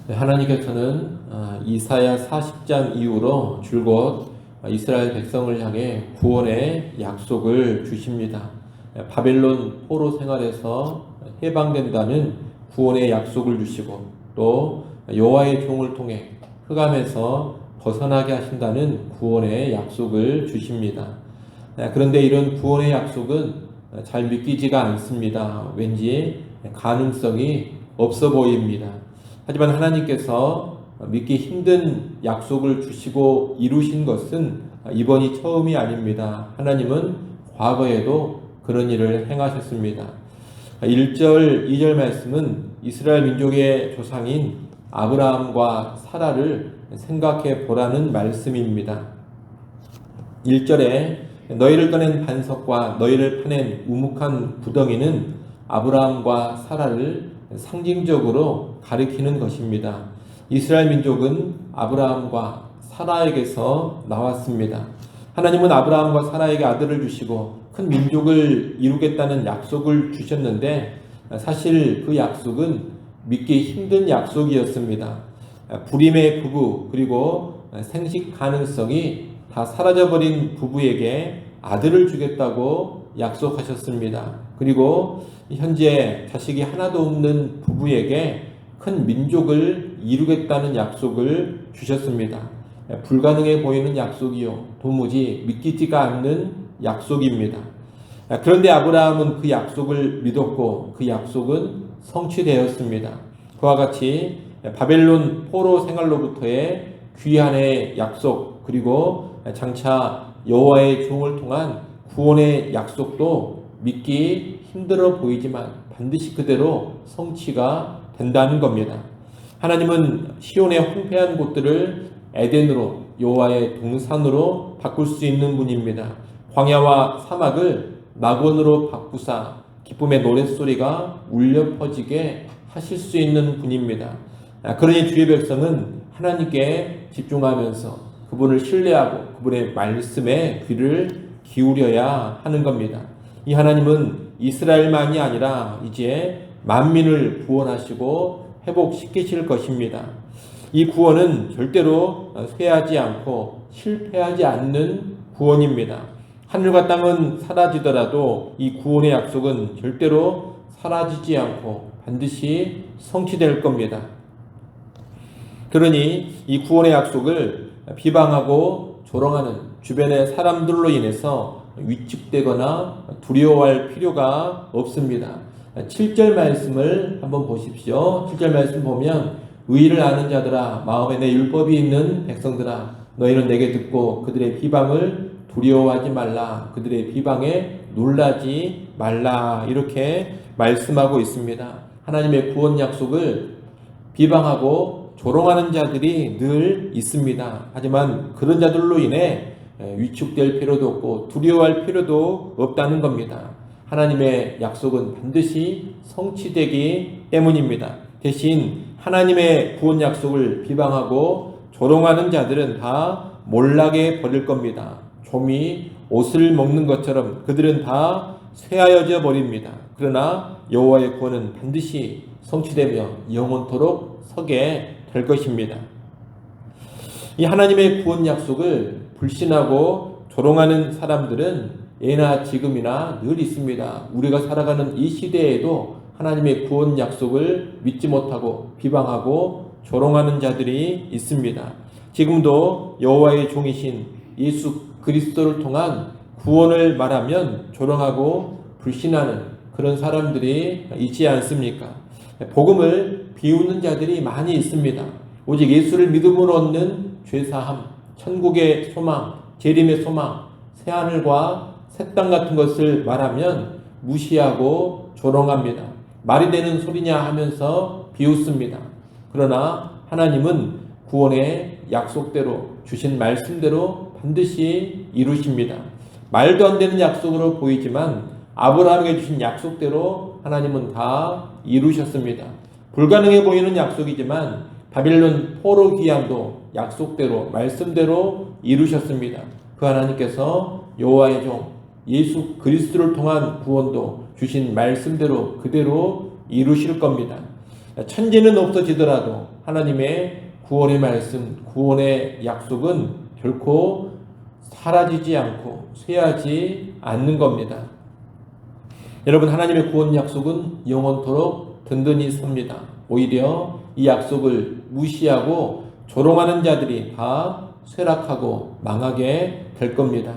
하나님께서는 이사야 40장 이후로 줄곧 이스라엘 백성을 향해 구원의 약속을 주십니다. 바벨론 포로 생활에서 해방된다는 구원의 약속을 주시고 또 여호와의 종을 통해 흑암에서 벗어나게 하신다는 구원의 약속을 주십니다. 그런데 이런 구원의 약속은 잘 믿기지가 않습니다. 왠지 가능성이 없어 보입니다. 하지만 하나님께서 믿기 힘든 약속을 주시고 이루신 것은 이번이 처음이 아닙니다. 하나님은 과거에도 그런 일을 행하셨습니다. 1절, 2절 말씀은 이스라엘 민족의 조상인 아브라함과 사라를 생각해 보라는 말씀입니다. 1절에 너희를 꺼낸 반석과 너희를 파낸 우묵한 구덩이는 아브라함과 사라를 상징적으로 가리키는 것입니다. 이스라엘 민족은 아브라함과 사라에게서 나왔습니다. 하나님은 아브라함과 사라에게 아들을 주시고 큰 민족을 이루겠다는 약속을 주셨는데 사실 그 약속은 믿기 힘든 약속이었습니다. 불임의 부부 그리고 생식 가능성이 다 사라져버린 부부에게 아들을 주겠다고 약속하셨습니다. 그리고 현재 자식이 하나도 없는 부부에게 큰 민족을 이루겠다는 약속을 주셨습니다. 불가능해 보이는 약속이요, 도무지 믿기지가 않는 약속입니다. 그런데 아브라함은 그 약속을 믿었고 그 약속은 성취되었습니다. 그와 같이 바벨론 포로 생활로부터의 귀환의 약속 그리고 장차 여호와의 종을 통한 구원의 약속도 믿기 힘들어 보이지만 반드시 그대로 성취가 된다는 겁니다. 하나님은 시온의 황폐한 곳들을 에덴으로 여호와의 동산으로 바꿀 수 있는 분입니다. 광야와 사막을 낙원으로 바꾸사 기쁨의 노랫소리가 울려 퍼지게 하실 수 있는 분입니다. 그러니 주의 백성은 하나님께 집중하면서 그분을 신뢰하고 그분의 말씀에 귀를 기울여야 하는 겁니다. 이 하나님은 이스라엘만이 아니라 이제 만민을 구원하시고 회복시키실 것입니다. 이 구원은 절대로 쇠하지 않고 실패하지 않는 구원입니다. 하늘과 땅은 사라지더라도 이 구원의 약속은 절대로 사라지지 않고 반드시 성취될 겁니다. 그러니 이 구원의 약속을 비방하고 조롱하는 주변의 사람들로 인해서 위축되거나 두려워할 필요가 없습니다. 7절 말씀을 한번 보십시오. 7절 말씀 보면 의를 아는 자들아 마음에 내 율법이 있는 백성들아 너희는 내게 듣고 그들의 비방을 두려워하지 말라 그들의 비방에 놀라지 말라 이렇게 말씀하고 있습니다. 하나님의 구원 약속을 비방하고 조롱하는 자들이 늘 있습니다. 하지만 그런 자들로 인해 위축될 필요도 없고 두려워할 필요도 없다는 겁니다. 하나님의 약속은 반드시 성취되기 때문입니다. 대신 하나님의 구원 약속을 비방하고 조롱하는 자들은 다 몰락해 버릴 겁니다. 좀이 옷을 먹는 것처럼 그들은 다 쇠하여져 버립니다. 그러나 여호와의 구원은 반드시 성취되며 영원토록 서게 될 것입니다. 이 하나님의 구원 약속을 불신하고 조롱하는 사람들은 예나 지금이나 늘 있습니다. 우리가 살아가는 이 시대에도 하나님의 구원 약속을 믿지 못하고 비방하고 조롱하는 자들이 있습니다. 지금도 여호와의 종이신 예수 그리스도를 통한 구원을 말하면 조롱하고 불신하는 그런 사람들이 있지 않습니까? 복음을 비웃는 자들이 많이 있습니다. 오직 예수를 믿음으로 얻는 죄사함, 천국의 소망, 재림의 소망, 새하늘과 새 땅 같은 것을 말하면 무시하고 조롱합니다. 말이 되는 소리냐 하면서 비웃습니다. 그러나 하나님은 구원의 약속대로 주신 말씀대로 반드시 이루십니다. 말도 안 되는 약속으로 보이지만 아브라함에게 주신 약속대로 하나님은 다 이루셨습니다. 불가능해 보이는 약속이지만 바빌론 포로 귀환도 약속대로 말씀대로 이루셨습니다. 그 하나님께서 여호와의 종 예수 그리스도를 통한 구원도 주신 말씀대로 그대로 이루실 겁니다. 천지는 없어지더라도 하나님의 구원의 말씀, 구원의 약속은 결코 사라지지 않고 쇠하지 않는 겁니다. 여러분, 하나님의 구원 약속은 영원토록 든든히 섭니다. 오히려 이 약속을 무시하고 조롱하는 자들이 다 쇠락하고 망하게 될 겁니다.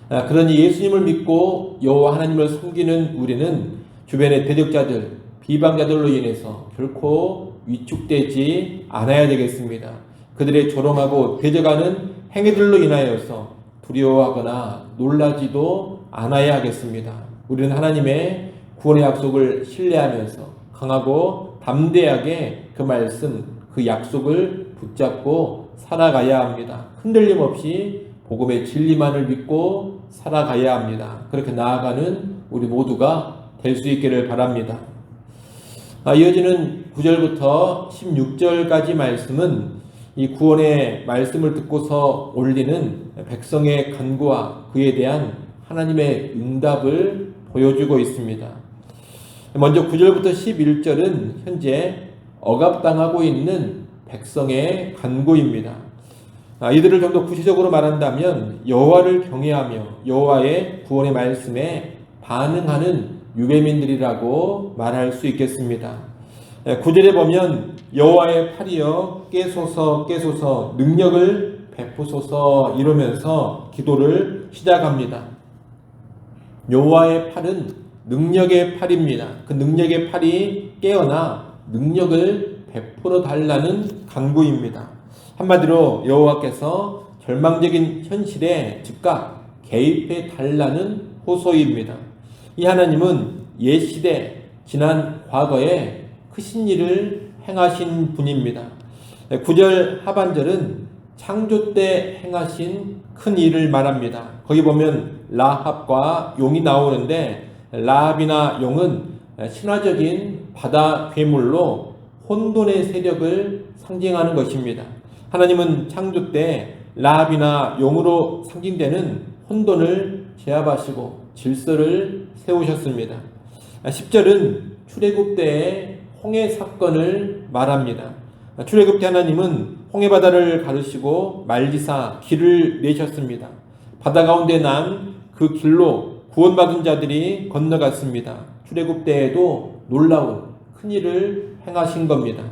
그러니 예수님을 믿고 여호와 하나님을 섬기는 우리는 주변의 대적자들, 비방자들로 인해서 결코 위축되지 않아야 되겠습니다. 그들의 조롱하고 대적하는 행위들로 인하여서 두려워하거나 놀라지도 않아야 하겠습니다. 우리는 하나님의 구원의 약속을 신뢰하면서 강하고 담대하게 그 말씀, 그 약속을 붙잡고 살아가야 합니다. 흔들림 없이 복음의 진리만을 믿고 살아가야 합니다. 그렇게 나아가는 우리 모두가 될 수 있기를 바랍니다. 이어지는 9절부터 16절까지 말씀은 이 구원의 말씀을 듣고서 올리는 백성의 간구와 그에 대한 하나님의 응답을 보여주고 있습니다. 먼저 9절부터 11절은 현재 억압당하고 있는 백성의 간구입니다. 이들을 좀 더 구체적으로 말한다면 여호와를 경외하며 여호와의 구원의 말씀에 반응하는 유배민들이라고 말할 수 있겠습니다. 9절에 보면 여호와의 팔이여 깨소서 깨소서 능력을 베푸소서 이러면서 기도를 시작합니다. 여호와의 팔은 능력의 팔입니다. 그 능력의 팔이 깨어나 능력을 베풀어 달라는 간구입니다. 한마디로 여호와께서 절망적인 현실에 즉각 개입해 달라는 호소입니다. 이 하나님은 옛 시대, 지난 과거에 크신 일을 행하신 분입니다. 9절 하반절은 창조 때 행하신 큰 일을 말합니다. 거기 보면 라합과 용이 나오는데 라합이나 용은 신화적인 바다 괴물로 혼돈의 세력을 상징하는 것입니다. 하나님은 창조 때 라합이나 용으로 상징되는 혼돈을 제압하시고 질서를 세우셨습니다. 10절은 출애굽 때의 홍해 사건을 말합니다. 출애굽 때 하나님은 홍해바다를 가르시고 말기사 길을 내셨습니다. 바다 가운데 난 그 길로 구원받은 자들이 건너갔습니다. 출애굽 때에도 놀라운 큰 일을 행하신 겁니다.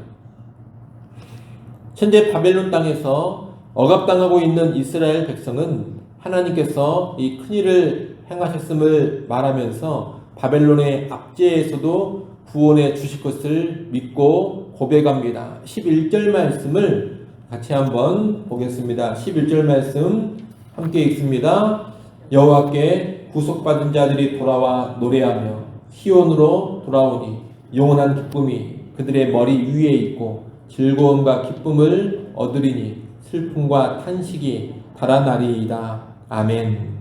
현재 바벨론 땅에서 억압당하고 있는 이스라엘 백성은 하나님께서 이 큰 일을 행하셨음을 말하면서 바벨론의 압제에서도 구원해 주실 것을 믿고 고백합니다. 11절 말씀을 같이 한번 보겠습니다. 11절 말씀 함께 읽습니다. 여호와께 구속받은 자들이 돌아와 노래하며 시온으로 돌아오니 영원한 기쁨이 그들의 머리 위에 있고 즐거움과 기쁨을 얻으리니 슬픔과 탄식이 달아나리이다. 아멘.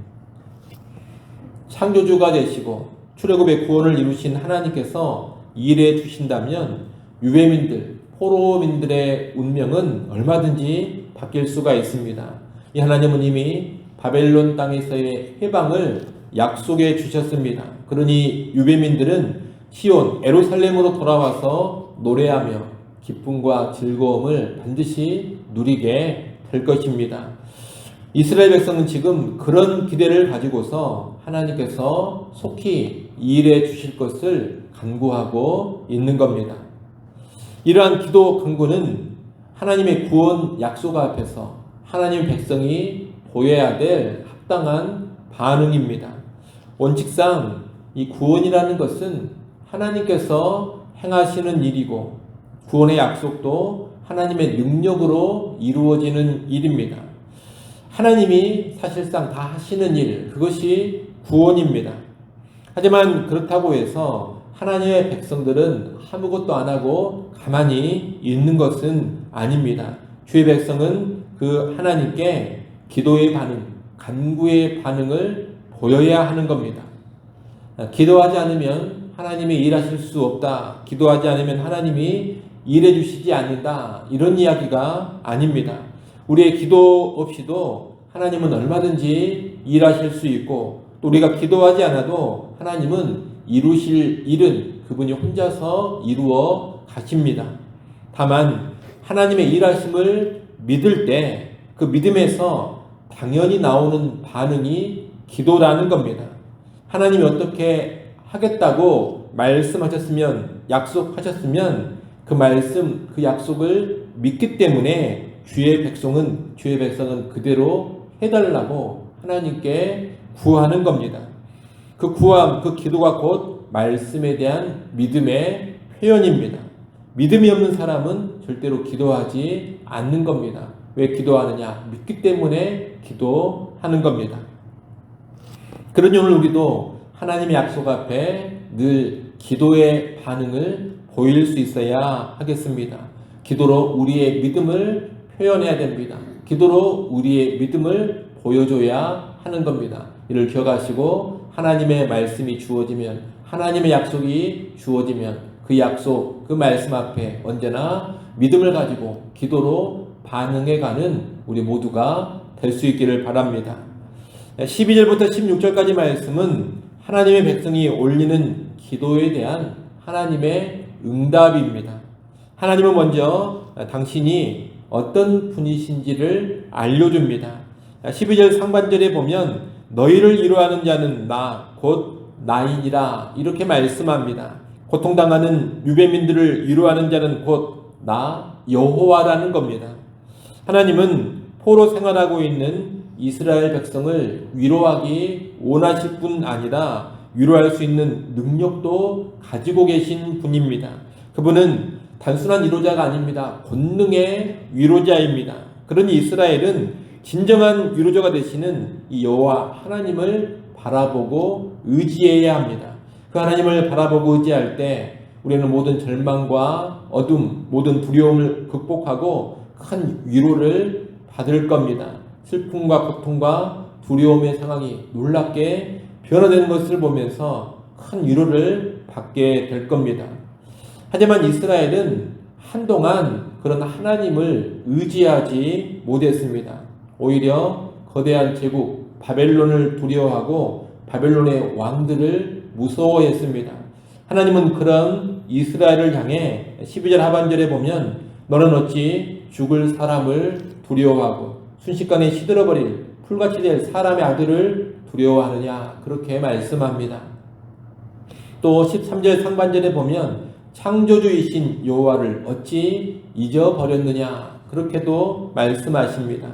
창조주가 되시고 출애굽의 구원을 이루신 하나님께서 일해 주신다면 유배민들, 포로민들의 운명은 얼마든지 바뀔 수가 있습니다. 이 하나님은 이미 바벨론 땅에서의 해방을 약속해 주셨습니다. 그러니 유배민들은 시온, 예루살렘으로 돌아와서 노래하며 기쁨과 즐거움을 반드시 누리게 될 것입니다. 이스라엘 백성은 지금 그런 기대를 가지고서 하나님께서 속히 일해 주실 것을 간구하고 있는 겁니다. 이러한 기도 간구는 하나님의 구원 약속 앞에서 하나님의 백성이 보여야 될 합당한 반응입니다. 원칙상 이 구원이라는 것은 하나님께서 행하시는 일이고 구원의 약속도 하나님의 능력으로 이루어지는 일입니다. 하나님이 사실상 다 하시는 일, 그것이 구원입니다. 하지만 그렇다고 해서 하나님의 백성들은 아무것도 안 하고 가만히 있는 것은 아닙니다. 주의 백성은 그 하나님께 기도의 반응, 간구의 반응을 보여야 하는 겁니다. 기도하지 않으면 하나님이 일하실 수 없다. 기도하지 않으면 하나님이 일해 주시지 않는다. 이런 이야기가 아닙니다. 우리의 기도 없이도 하나님은 얼마든지 일하실 수 있고 또 우리가 기도하지 않아도 하나님은 이루실 일은 그분이 혼자서 이루어 가십니다. 다만 하나님의 일하심을 믿을 때 그 믿음에서 당연히 나오는 반응이 기도라는 겁니다. 하나님이 어떻게 하겠다고 말씀하셨으면, 약속하셨으면 그 말씀, 그 약속을 믿기 때문에 주의 백성은 그대로 해달라고 하나님께 구하는 겁니다. 그 구함, 그 기도가 곧 말씀에 대한 믿음의 표현입니다. 믿음이 없는 사람은 절대로 기도하지 않는 겁니다. 왜 기도하느냐? 믿기 때문에 기도하는 겁니다. 그러니 오늘 우리도 하나님의 약속 앞에 늘 기도의 반응을 보일 수 있어야 하겠습니다. 기도로 우리의 믿음을 표현해야 됩니다. 기도로 우리의 믿음을 보여줘야 하는 겁니다. 이를 기억하시고 하나님의 말씀이 주어지면, 하나님의 약속이 주어지면 그 약속, 그 말씀 앞에 언제나 믿음을 가지고 기도로 반응해가는 우리 모두가 될 수 있기를 바랍니다. 12절부터 16절까지 말씀은 하나님의 백성이 올리는 기도에 대한 하나님의 응답입니다. 하나님은 먼저 당신이 어떤 분이신지를 알려줍니다. 12절 상반절에 보면 너희를 위로하는 자는 나, 곧 나이니라 이렇게 말씀합니다. 고통당하는 유배민들을 위로하는 자는 곧 나 여호와라는 겁니다. 하나님은 포로 생활하고 있는 이스라엘 백성을 위로하기 원하실 뿐 아니라 위로할 수 있는 능력도 가지고 계신 분입니다. 그분은 단순한 위로자가 아닙니다. 권능의 위로자입니다. 그러니 이스라엘은 진정한 위로자가 되시는 이 여호와 하나님을 바라보고 의지해야 합니다. 그 하나님을 바라보고 의지할 때 우리는 모든 절망과 어둠, 모든 두려움을 극복하고 큰 위로를 받을 겁니다. 슬픔과 고통과 두려움의 상황이 놀랍게 변화되는 것을 보면서 큰 위로를 받게 될 겁니다. 하지만 이스라엘은 한동안 그런 하나님을 의지하지 못했습니다. 오히려 거대한 제국 바벨론을 두려워하고 바벨론의 왕들을 무서워했습니다. 하나님은 그런 이스라엘을 향해 12절 하반절에 보면 너는 어찌 죽을 사람을 두려워하고 순식간에 시들어버릴 풀같이 될 사람의 아들을 두려워하느냐 그렇게 말씀합니다. 또 13절 상반절에 보면 창조주이신 여호와를 어찌 잊어버렸느냐 그렇게도 말씀하십니다.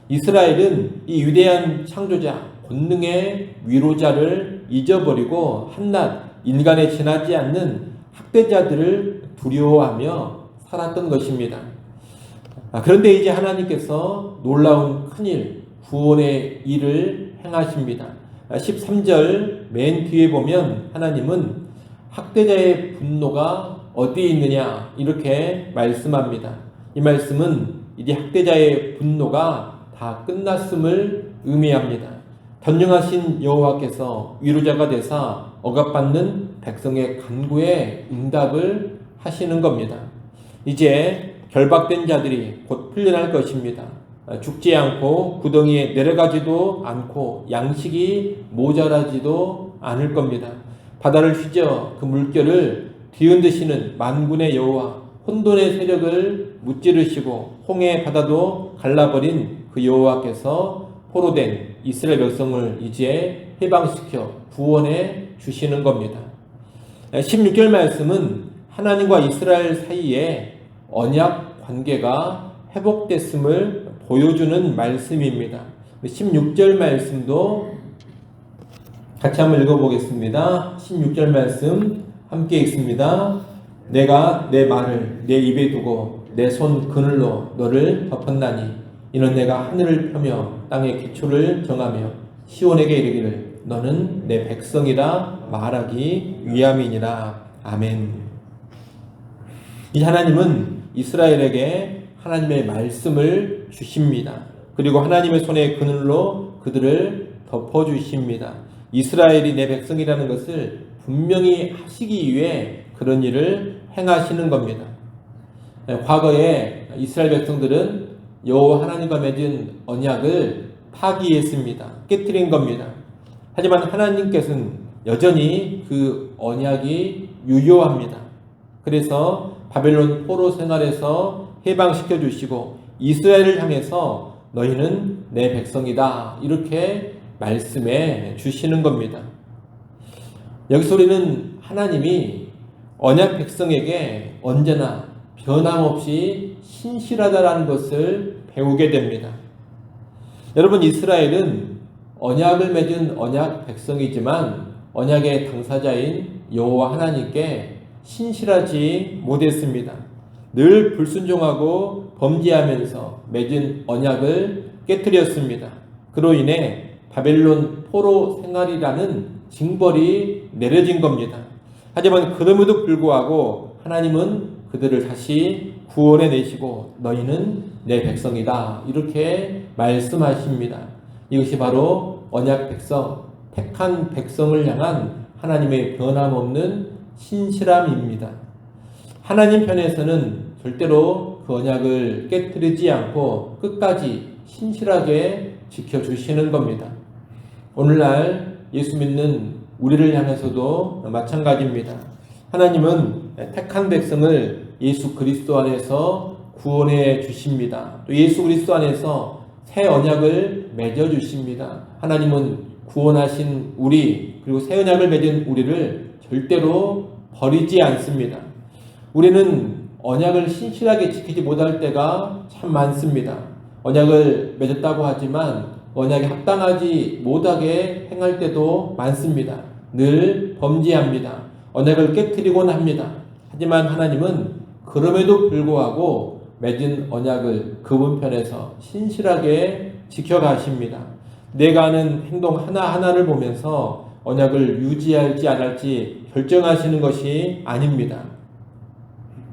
이스라엘은 이 위대한 창조자, 권능의 위로자를 잊어버리고 한낱 인간에 지나지 않는 학대자들을 두려워하며 살았던 것입니다. 그런데 이제 하나님께서 놀라운 큰일, 구원의 일을 행하십니다. 13절 맨 뒤에 보면 하나님은 학대자의 분노가 어디에 있느냐 이렇게 말씀합니다. 이 말씀은 이제 학대자의 분노가 다 끝났음을 의미합니다. 전능하신 여호와께서 위로자가 되사 억압받는 백성의 간구에 응답을 하시는 겁니다. 이제 결박된 자들이 곧 풀려날 것입니다. 죽지 않고 구덩이에 내려가지도 않고 양식이 모자라지도 않을 겁니다. 바다를 휘저 그 물결을 뒤흔드시는 만군의 여호와, 혼돈의 세력을 무찌르시고 홍해 바다도 갈라버린 그 여호와께서 포로된 이스라엘 백성을 이제 해방시켜 구원해 주시는 겁니다. 16절 말씀은 하나님과 이스라엘 사이에 언약 관계가 회복됐음을 보여주는 말씀입니다. 16절 말씀도 같이 한번 읽어보겠습니다. 16절 말씀 함께 읽습니다. 내가 내 말을 내 입에 두고 내 손 그늘로 너를 덮었나니 이는 내가 하늘을 펴며 땅의 기초를 정하며 시온에게 이르기를 너는 내 백성이라 말하기 위함이니라. 아멘. 이 하나님은 이스라엘에게 하나님의 말씀을 주십니다. 그리고 하나님의 손의 그늘로 그들을 덮어주십니다. 이스라엘이 내 백성이라는 것을 분명히 하시기 위해 그런 일을 행하시는 겁니다. 과거에 이스라엘 백성들은 여호와 하나님과 맺은 언약을 파기했습니다. 깨뜨린 겁니다. 하지만 하나님께서는 여전히 그 언약이 유효합니다. 그래서 바벨론 포로 생활에서 해방시켜 주시고 이스라엘을 향해서 너희는 내 백성이다 이렇게 말씀해 주시는 겁니다. 여기서 우리는 하나님이 언약 백성에게 언제나 변함없이 신실하다라는 것을 배우게 됩니다. 여러분, 이스라엘은 언약을 맺은 언약 백성이지만 언약의 당사자인 여호와 하나님께 신실하지 못했습니다. 늘 불순종하고 범죄하면서 맺은 언약을 깨뜨렸습니다. 그로 인해 바벨론 포로 생활이라는 징벌이 내려진 겁니다. 하지만 그럼에도 불구하고 하나님은 그들을 다시 구원해 내시고 너희는 내 백성이다 이렇게 말씀하십니다. 이것이 바로 언약 백성, 택한 백성을 향한 하나님의 변함없는 신실함입니다. 하나님 편에서는 절대로 그 언약을 깨뜨리지 않고 끝까지 신실하게 지켜주시는 겁니다. 오늘날 예수 믿는 우리를 향해서도 마찬가지입니다. 하나님은 택한 백성을 예수 그리스도 안에서 구원해 주십니다. 또 예수 그리스도 안에서 새 언약을 맺어 주십니다. 하나님은 구원하신 우리 그리고 새 언약을 맺은 우리를 절대로 버리지 않습니다. 우리는 언약을 신실하게 지키지 못할 때가 참 많습니다. 언약을 맺었다고 하지만 언약에 합당하지 못하게 행할 때도 많습니다. 늘 범죄합니다. 언약을 깨뜨리곤 합니다. 하지만 하나님은 그럼에도 불구하고 맺은 언약을 그분 편에서 신실하게 지켜가십니다. 내가 하는 행동 하나하나를 보면서 언약을 유지할지 안 할지 결정하시는 것이 아닙니다.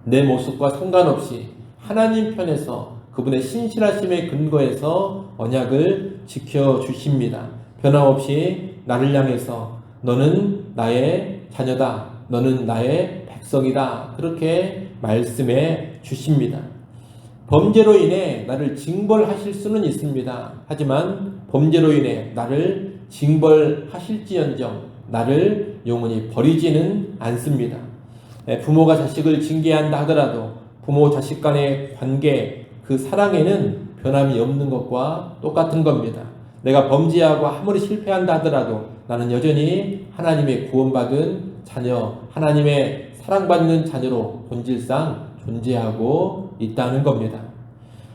내 모습과 상관없이 하나님 편에서 그분의 신실하심에 근거해서 언약을 지켜주십니다. 변함없이 나를 향해서 너는 나의 자녀다. 너는 나의 백성이다. 그렇게 말씀해 주십니다. 범죄로 인해 나를 징벌하실 수는 있습니다. 하지만 범죄로 인해 나를 징벌하실지언정 나를 영원히 버리지는 않습니다. 부모가 자식을 징계한다 하더라도 부모 자식 간의 관계, 그 사랑에는 변함이 없는 것과 똑같은 겁니다. 내가 범죄하고 아무리 실패한다 하더라도 나는 여전히 하나님의 구원받은 자녀, 하나님의 사랑받는 자녀로 본질상 존재하고 있다는 겁니다.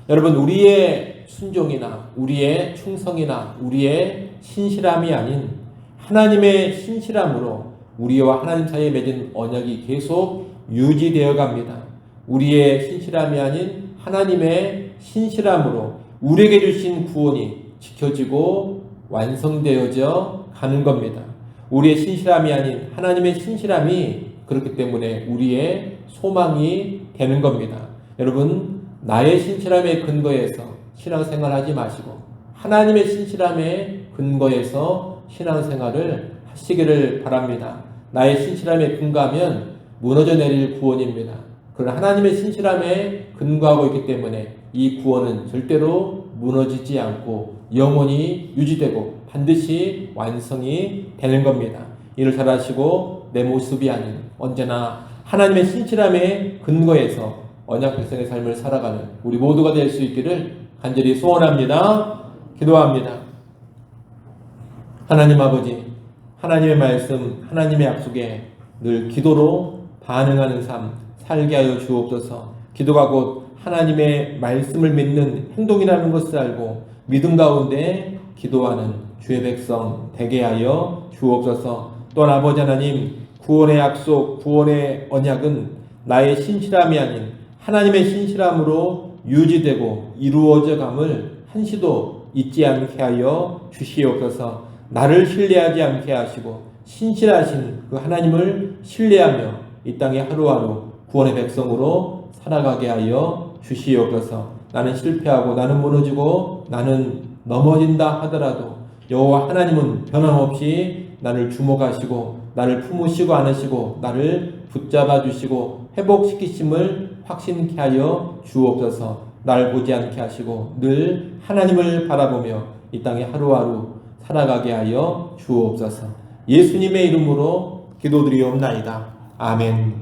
여러분, 우리의 순종이나 우리의 충성이나 우리의 신실함이 아닌 하나님의 신실함으로 우리와 하나님 사이에 맺은 언약이 계속 유지되어 갑니다. 우리의 신실함이 아닌 하나님의 신실함으로 우리에게 주신 구원이 지켜지고 완성되어져 가는 겁니다. 우리의 신실함이 아닌 하나님의 신실함이 그렇기 때문에 우리의 소망이 되는 겁니다. 여러분, 나의 신실함에 근거해서 신앙생활하지 마시고 하나님의 신실함에 근거해서 신앙생활을 하시기를 바랍니다. 나의 신실함에 근거하면 무너져 내릴 구원입니다. 그러나 하나님의 신실함에 근거하고 있기 때문에 이 구원은 절대로 무너지지 않고 영원히 유지되고 반드시 완성이 되는 겁니다. 이를 잘 아시고 내 모습이 아닌 언제나 하나님의 신실함에 근거해서 언약 백성의 삶을 살아가는 우리 모두가 될 수 있기를 간절히 소원합니다. 기도합니다. 하나님 아버지, 하나님의 말씀, 하나님의 약속에 늘 기도로 반응하는 삶 살게 하여 주옵소서. 기도가 곧 하나님의 말씀을 믿는 행동이라는 것을 알고 믿음 가운데 기도하는 주의 백성 되게 하여 주옵소서. 또한 아버지 하나님, 구원의 약속, 구원의 언약은 나의 신실함이 아닌 하나님의 신실함으로 유지되고 이루어져 감을 한시도 잊지 않게 하여 주시옵소서. 나를 신뢰하지 않게 하시고 신실하신 그 하나님을 신뢰하며 이 땅에 하루하루 구원의 백성으로 살아가게 하여 주시옵소서. 나는 실패하고 나는 무너지고 나는 넘어진다 하더라도 여호와 하나님은 변함없이 나를 주목하시고 나를 품으시고 안으시고 나를 붙잡아 주시고 회복시키심을 확신케 하여 주옵소서. 날 보지 않게 하시고 늘 하나님을 바라보며 이 땅에 하루하루 살아가게 하여 주옵소서. 예수님의 이름으로 기도드리옵나이다. 아멘.